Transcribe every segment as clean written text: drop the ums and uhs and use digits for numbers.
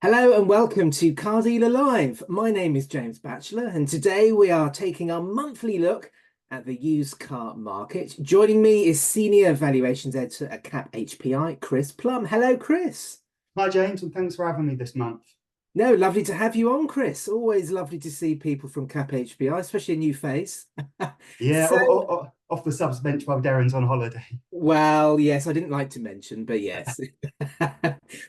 Hello and welcome to Car Dealer Live. My name is James Batchelor, and today we are taking our monthly look at the used car market. Joining me is Senior Valuations Editor at Cap HPI, Chris Plum. Hello, Chris. Hi, James, and thanks for having me this month. No, lovely to have you on, Chris. Always lovely to see people from Cap HPI, especially a new face. Yeah, So, off the subs bench while Darren's on holiday. well, yes, I didn't like to mention, but yes.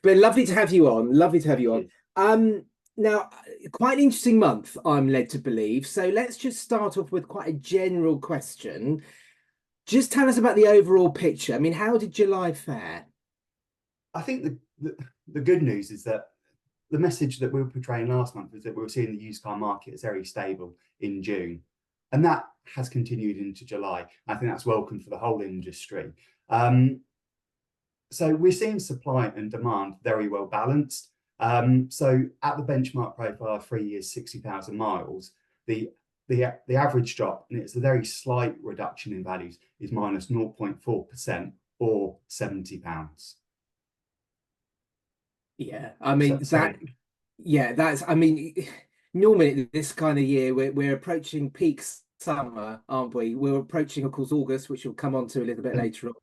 But lovely to have you on. Lovely to have you on. Cheers. Um, now, quite an interesting month, I'm led to believe. So let's just start off with quite a general question. Just tell us about the overall picture. I mean, how did July fare? I think the good news is that the message that we were portraying last month was that we were seeing the used car market as very stable in June. And that has continued into July. I think that's welcome for the whole industry. Um, so we're seeing supply and demand very well balanced. So at the benchmark profile of 3 years, 60,000 miles, the, the average drop, and it's a very slight reduction in values, is minus 0.4% or £70. Yeah, I So, mean so I mean, normally this kind of year we're approaching peak summer, aren't we? We're approaching, of course, August, which we'll come on to a little bit later on,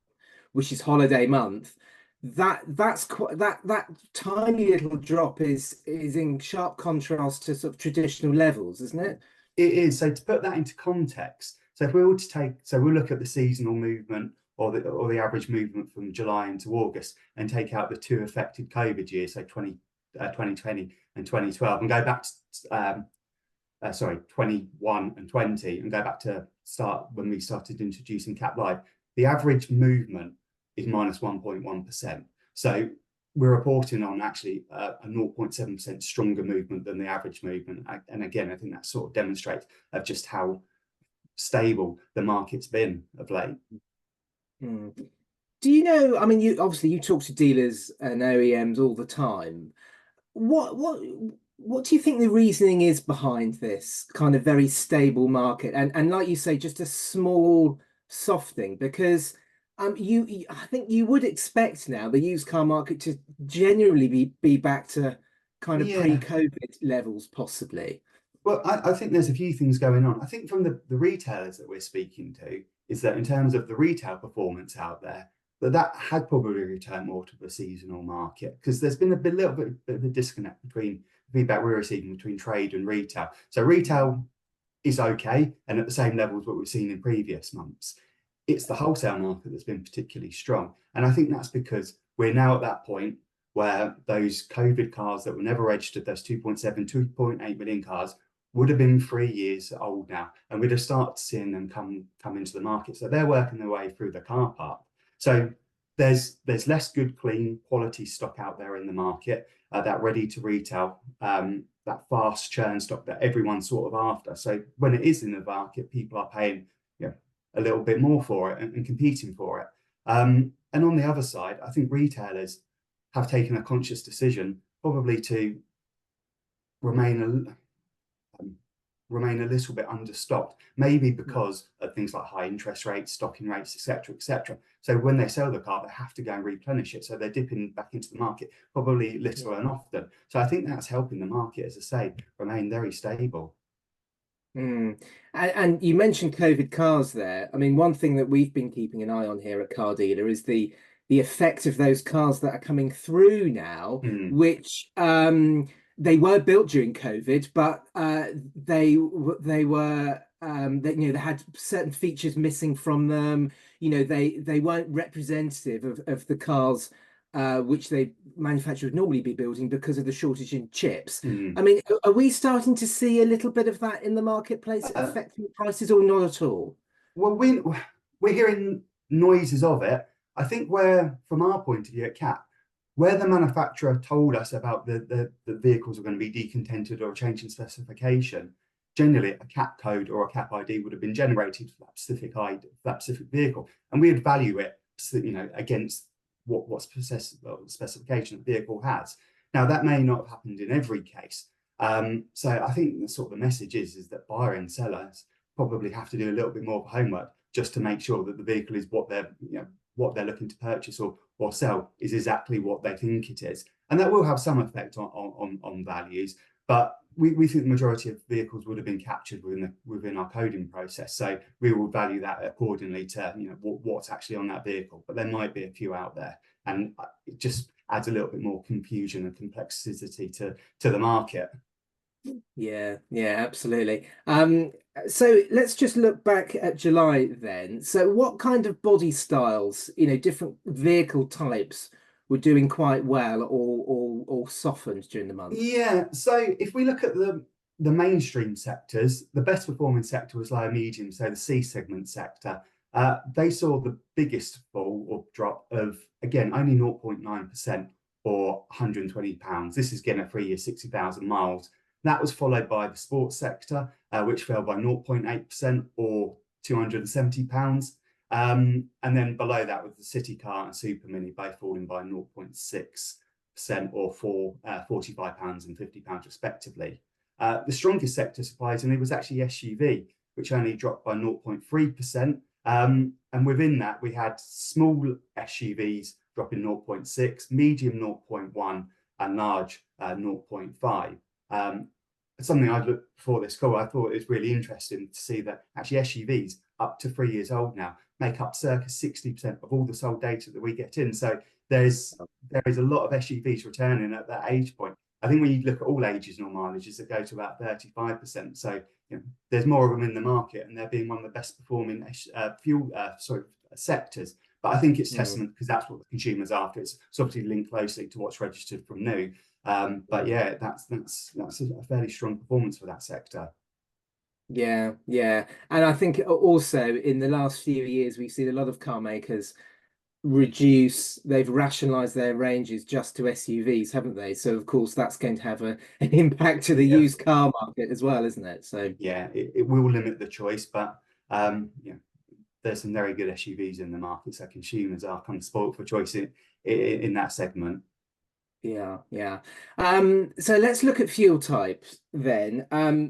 which is holiday month. That's quite that tiny little drop is in sharp contrast to sort of traditional levels, isn't it? it is. So to put that into context, so if we were to take, so we'll look at the seasonal movement or the average movement from July into August and take out the two affected COVID years, so 2020 and 2012, and go back to, 21 and 20, and go back to start when we started introducing Cap Live, the average movement is minus 1.1%. So we're reporting on actually a 0.7% stronger movement than the average movement. And again, I think that sort of demonstrates of just how stable the market's been of late. Hmm. Do you know, I mean, you talk to dealers and OEMs all the time. What do you think the reasoning is behind this kind of very stable market? And like you say, just a small softening because I think you would expect now the used car market to generally be back to kind of Yeah, pre-COVID levels, possibly. well, I think there's a few things going on. I think from the retailers that we're speaking to is that in terms of the retail performance out there, that had probably returned more to the seasonal market because there's been little bit of a disconnect between feedback we're receiving between trade and retail. So retail is okay and at the same level as what we've seen in previous months. It's the wholesale market that's been particularly strong. And I think that's because we're now at that point where those COVID cars that were never registered, those 2.7, 2.8 million cars, would have been 3 years old now, and we'd have started seeing them come into the market. So they're working their way through the car park. So there's less good, clean, quality stock out there in the market, that ready to retail, that fast churn stock that everyone's sort of after. So when it is in the market, people are paying, you know, a little bit more for it and competing for it. And on the other side, I think retailers have taken a conscious decision probably to remain remain a little bit understocked, maybe because of things like high interest rates, stocking rates, etc., etc. So when they sell the car, they have to go and replenish it. So they're dipping back into the market probably little and often. So I think that's helping the market, as I say, remain very stable. Mm. And you mentioned COVID cars there. I mean, one thing that we've been keeping an eye on here at Car Dealer is the effect of those cars that are coming through now, Mm, which they were built during COVID, but they were they had certain features missing from them. They weren't representative of the cars which they manufacturers would normally be building because of the shortage in chips. I mm. mean, are we starting to see a little bit of that in the marketplace Uh, affecting prices or not at all? well, we're hearing noises of it. I think where, from our point of view at CAP, where the manufacturer told us about the vehicles are going to be decontented or changing specification, generally a CAP code or a CAP ID would have been generated for that specific ID, that specific vehicle, and we'd value it, against what specification the vehicle has. Now that may not have happened in every case. So I think the sort of the message is that buyer and sellers probably have to do a little bit more homework just to make sure that the vehicle is what they're what they're looking to purchase or sell is exactly what they think it is. And that will have some effect on values, but we think the majority of vehicles would have been captured within our coding process. So we will value that accordingly to what's actually on that vehicle. But there might be a few out there, and it just adds a little bit more confusion and complexity to the market. Yeah, yeah, absolutely. So let's just look back at July then. So what kind of body styles, different vehicle types were doing quite well or softened during the month? Yeah, so if we look at the mainstream sectors, the best performing sector was lower medium, so the C segment sector. They saw the biggest fall or drop of, again, only 0.9% or £120. This is again a 3 year, 60,000 miles. That was followed by the sports sector, which fell by 0.8% or £270. And then below that was the city car and super mini, both falling by 0.6% or £45 and £50 respectively. The strongest sector, surprisingly, was actually SUV, which only dropped by 0.3%. And within that, we had small SUVs dropping 0.6, medium 0.1, and large 0.5. Something I'd looked before this call, I thought it was really interesting to see that actually SUVs up to 3 years old now make up circa 60% of all the sold data that we get in. So there is a lot of SUVs returning at that age point. I think when you look at all ages and all mileages, it go to about 35%. So there's more of them in the market, and they're being one of the best performing sectors. But I think it's testament because that's what the consumer's after. It's obviously linked closely to what's registered from new. But yeah, that's a fairly strong performance for that sector. Yeah, yeah. And I think also in the last few years, we've seen a lot of car makers they've rationalized their ranges just to SUVs, haven't they? So of course that's going to have an impact to the used car market as well, isn't it? So yeah, it will limit the choice, but there's some very good SUVs in the market, so consumers are kind of spoiled for choice in that segment. yeah, yeah. So let's look at fuel types then.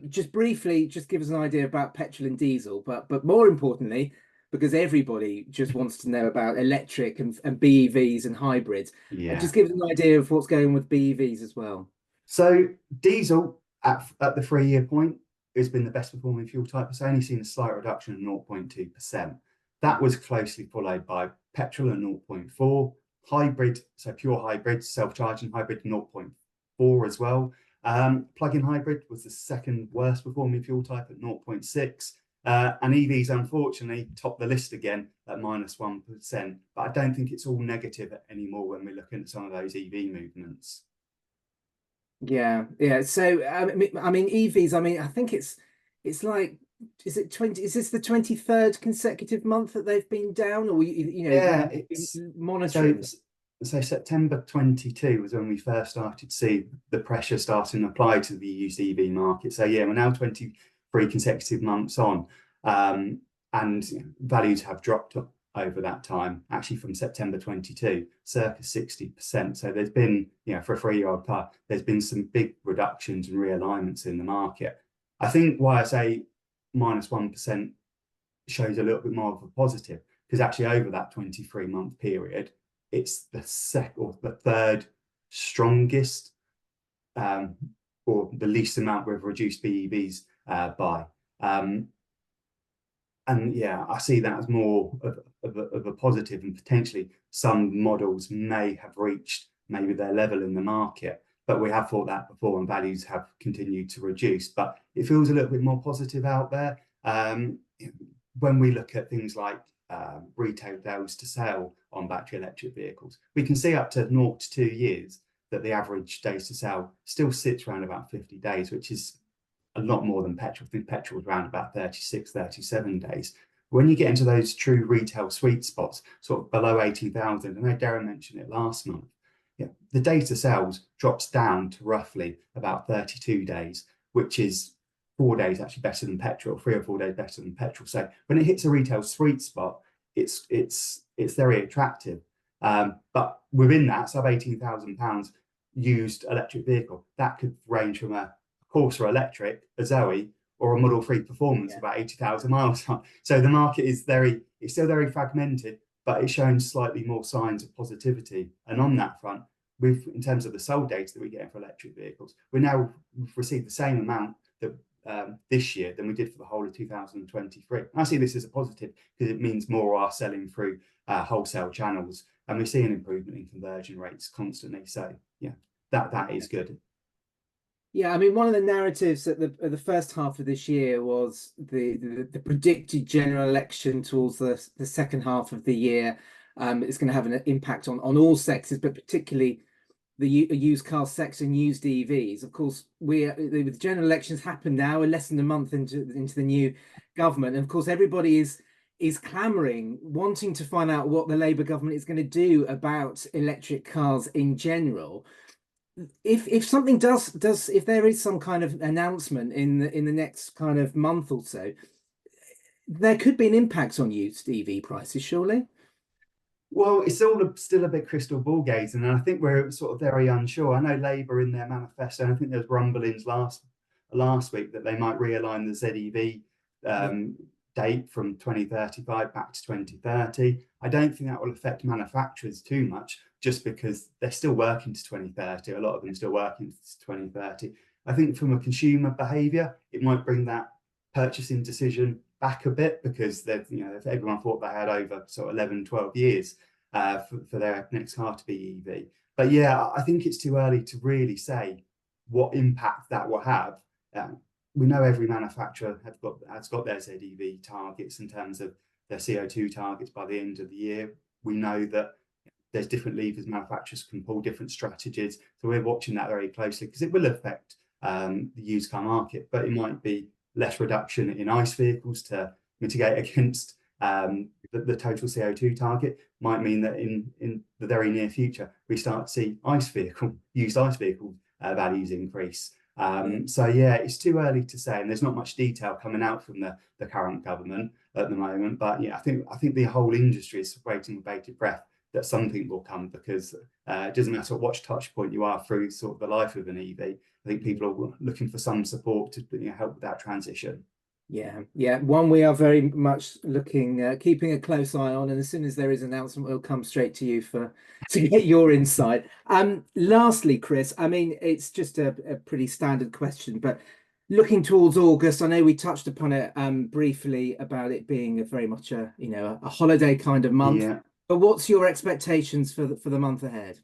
Just briefly, just give us an idea about petrol and diesel, but more importantly, because everybody just wants to know about electric and BEVs and hybrids. Yeah. Just give us an idea of what's going on with BEVs as well. So diesel at the 3 year point has been the best performing fuel type. It's only seen a slight reduction of 0.2%. That was closely followed by petrol at 0.4, hybrid, so pure hybrid, self-charging hybrid 0.4 as well. Plug-in hybrid was the second worst performing fuel type at 0.6. And EVs, unfortunately, top the list again at -1%. But I don't think it's all negative anymore when we're looking at some of those EV movements. Yeah, yeah. So I mean EVs. I mean, I think it's like, is it 20? Is this the 23rd consecutive month that they've been down, or Yeah, it's monitoring? So September 22 was when we first started to see the pressure starting to apply to the used EV market. So yeah, we're now 23 consecutive months on, and values have dropped over that time, actually from September 22, circa 60%. So there's been, for a 3-year-old car, there's been some big reductions and realignments in the market. I think why I say -1% shows a little bit more of a positive, because actually over that 23-month period, it's the third strongest or the least amount we've reduced BEVs by. And yeah, I see that as more of a positive, and potentially some models may have reached maybe their level in the market, but we have thought that before and values have continued to reduce. But it feels a little bit more positive out there. When we look at things like retail days to sale on battery electric vehicles, we can see up to 0 to 2 years that the average days to sale still sits around about 50 days, which is a lot more than petrol. I think petrol is around about 36, 37 days. When you get into those true retail sweet spots, sort of below 80,000, I know Darren mentioned it last month, the days to sales drops down to roughly about 32 days, which is 4 days actually better than petrol, 3 or 4 days better than petrol. So when it hits a retail sweet spot, it's very attractive. But within that, sub £18,000 used electric vehicle, that could range from a Corsa electric, a Zoe, or a Model 3 Performance about 80,000 miles on. So the market is it's still very fragmented, but it's shown slightly more signs of positivity. And on that front, in terms of the sold data that we get for electric vehicles, we've received the same amount that this year than we did for the whole of 2023. And I see this as a positive because it means more are selling through wholesale channels, and we see an improvement in conversion rates constantly. So yeah, that is good. Yeah, I mean, one of the narratives at the first half of this year was the predicted general election towards the second half of the year. It's going to have an impact on all sectors, but particularly the used car sector and used EVs. Of course, the general elections happen now. We're less than a month into the new government, and of course, everybody is clamoring, wanting to find out what the Labour government is going to do about electric cars in general. If something if there is some kind of announcement in the next kind of month or so, there could be an impact on used EV prices, surely. Well, it's all still a bit crystal ball gazing, and I think we're sort of very unsure. I know Labour in their manifesto, and I think there was rumblings last week that they might realign the ZEV date from 2035 back to 2030. I don't think that will affect manufacturers too much, just because they're still working to 2030. A lot of them still working to 2030. I think from a consumer behaviour, it might bring that purchasing decision back a bit, because if everyone thought they had over sort of 11, 12 years for their next car to be EV. But yeah, I think it's too early to really say what impact that will have. We know every manufacturer has got their ZEV targets in terms of their CO2 targets by the end of the year. We know that there's different levers manufacturers can pull, different strategies. So we're watching that very closely, because it will affect the used car market, but it might be less reduction in ICE vehicles to mitigate against the total CO2 target. Might mean that in the very near future, we start to see used ICE vehicle values increase. So yeah, it's too early to say, and there's not much detail coming out from the current government at the moment. But yeah, I think the whole industry is waiting with bated breath that something will come, because it doesn't matter what touch point you are through sort of the life of an EV. I think people are looking for some support to help with that transition. Yeah, one we are very much keeping a close eye on, and as soon as there is an announcement, we'll come straight to you to get your insight. Lastly, Chris, I mean, it's just a pretty standard question, but looking towards August, I know we touched upon it briefly about it being very much a holiday kind of month. Yeah. But what's your expectations for the month ahead?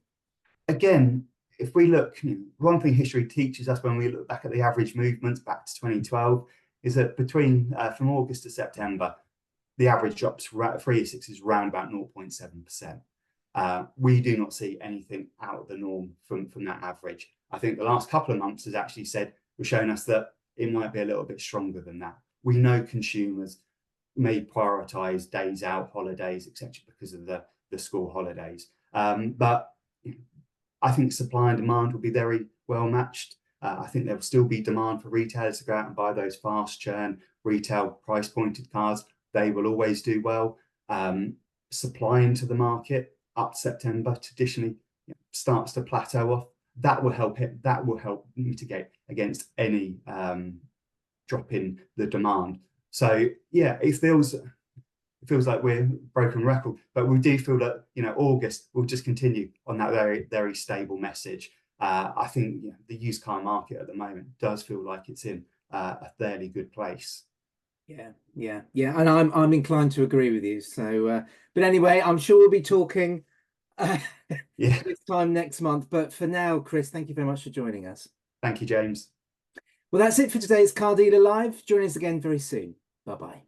Again, if we look, one thing history teaches us when we look back at the average movements back to 2012 is that from August to September, the average drops for 3 year 6 is around about 0.7%. We do not see anything out of the norm from that average. I think the last couple of months has actually shown us that it might be a little bit stronger than that. We know consumers may prioritize days out, holidays, etc., because of the school holidays. But I think supply and demand will be very well matched. I think there will still be demand for retailers to go out and buy those fast churn retail price pointed cars. They will always do well. Supply into the market up to September traditionally starts to plateau off. That will help mitigate against any drop in the demand. So yeah, it feels like we're broken record, but we do feel that August will just continue on that very, very stable message. I think the used car market at the moment does feel like it's in a fairly good place. Yeah, and I'm inclined to agree with you. So, but anyway, I'm sure we'll be talking this time next month. But for now, Chris, thank you very much for joining us. Thank you, James. Well, that's it for today's Car Dealer Live. Join us again very soon. Bye-bye.